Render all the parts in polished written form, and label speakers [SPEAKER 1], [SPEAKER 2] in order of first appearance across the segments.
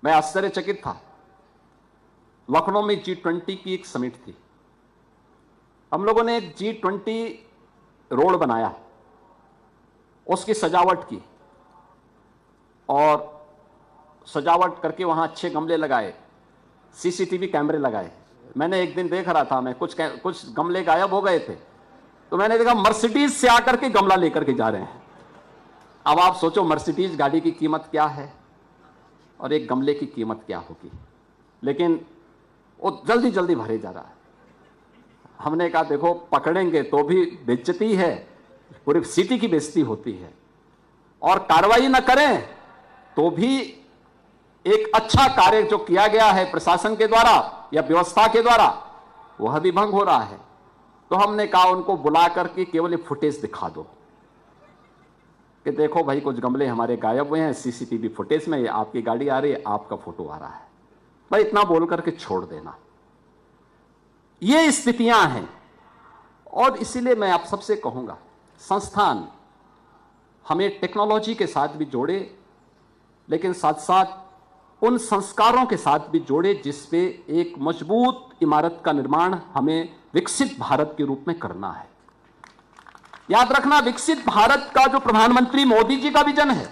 [SPEAKER 1] मैं आश्चर्यचकित था। लखनऊ में G20 की एक समिट थी। हम लोगों ने एक G20 रोड बनाया, उसकी सजावट की और सजावट करके वहां अच्छे गमले लगाए, सीसीटीवी कैमरे लगाए। मैंने एक दिन देख रहा था, मैं कुछ गमले गायब हो गए थे, तो मैंने देखा मर्सिडीज से आकर के गमला लेकर के जा रहे हैं। अब आप सोचो मर्सिडीज गाड़ी की कीमत क्या है और एक गमले की कीमत क्या होगी, लेकिन वो जल्दी जल्दी भरे जा रहा है। हमने कहा देखो पकड़ेंगे तो भी बेइज्जती है, पूरी सिटी की बेइज्जती होती है, और कार्रवाई न करें तो भी एक अच्छा कार्य जो किया गया है प्रशासन के द्वारा या व्यवस्था के द्वारा वह भी भंग हो रहा है। तो हमने कहा उनको बुला करके केवल एक फुटेज दिखा दो कि देखो भाई कुछ गमले हमारे गायब हुए हैं, सीसीटीवी फुटेज में आपकी गाड़ी आ रही है, आपका फोटो आ रहा है, भाई इतना बोल करके छोड़ देना। ये स्थितियां हैं और इसीलिए मैं आप सबसे कहूंगा संस्थान हमें टेक्नोलॉजी के साथ भी जोड़े, लेकिन साथ साथ उन संस्कारों के साथ भी जोड़े जिसपे एक मजबूत इमारत का निर्माण हमें विकसित भारत के रूप में करना है। याद रखना, विकसित भारत का जो प्रधानमंत्री मोदी जी का विजन है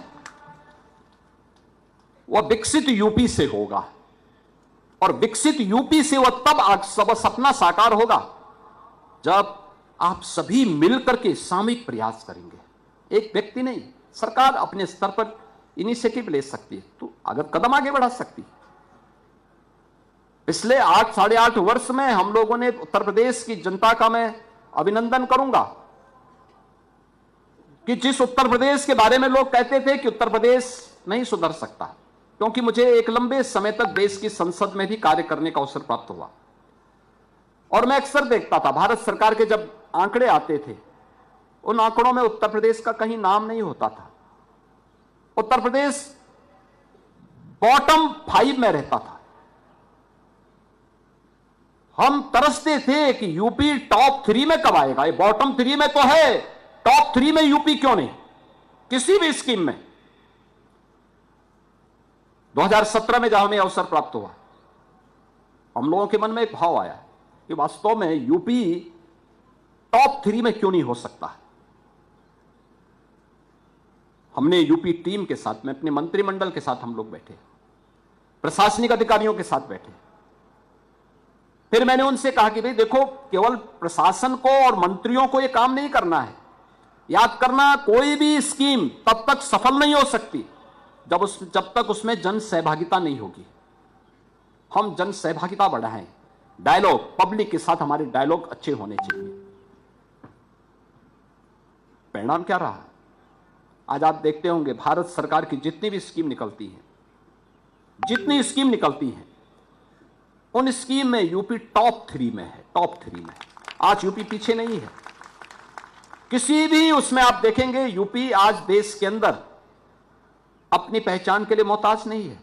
[SPEAKER 1] वह विकसित यूपी से होगा, और विकसित यूपी से वह तब सब सपना साकार होगा जब आप सभी मिलकर के सामूहिक प्रयास करेंगे। एक व्यक्ति नहीं, सरकार अपने स्तर पर इनिशिएटिव ले सकती है, तो अगर कदम आगे बढ़ा सकती है। पिछले 8-8.5 वर्ष में हम लोगों ने उत्तर प्रदेश की जनता का मैं अभिनंदन करूंगा कि जिस उत्तर प्रदेश के बारे में लोग कहते थे कि उत्तर प्रदेश नहीं सुधर सकता, क्योंकि मुझे एक लंबे समय तक देश की संसद में भी कार्य करने का अवसर प्राप्त हुआ और मैं अक्सर देखता था भारत सरकार के जब आंकड़े आते थे उन आंकड़ों में उत्तर प्रदेश का कहीं नाम नहीं होता था। उत्तर प्रदेश बॉटम 5 में रहता था। हम तरसते थे कि यूपी टॉप 3 में कब आएगा, ये बॉटम 3 में तो है, टॉप 3 में यूपी क्यों नहीं किसी भी स्कीम में। 2017 में जब हमें अवसर प्राप्त हुआ, हम लोगों के मन में एक भाव आया कि वास्तव में यूपी टॉप 3 में क्यों नहीं हो सकता। हमने यूपी टीम के साथ में अपने मंत्रिमंडल के साथ हम लोग बैठे, प्रशासनिक अधिकारियों के साथ बैठे। फिर मैंने उनसे कहा कि भाई देखो, केवल प्रशासन को और मंत्रियों को यह काम नहीं करना है। याद करना, कोई भी स्कीम तब तक सफल नहीं हो सकती जब तक उसमें जन सहभागिता नहीं होगी। हम जन सहभागिता बढ़ाएं, डायलॉग पब्लिक के साथ हमारे डायलॉग अच्छे होने चाहिए। परिणाम क्या रहा? आज आप देखते होंगे भारत सरकार की जितनी भी स्कीम निकलती है, उन स्कीम में यूपी टॉप 3 में है, टॉप 3 में। आज यूपी पीछे नहीं है किसी भी उसमें। आप देखेंगे यूपी आज देश के अंदर अपनी पहचान के लिए मोहताज नहीं है।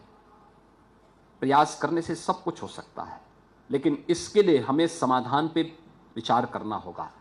[SPEAKER 1] प्रयास करने से सब कुछ हो सकता है, लेकिन इसके लिए हमें समाधान पे विचार करना होगा।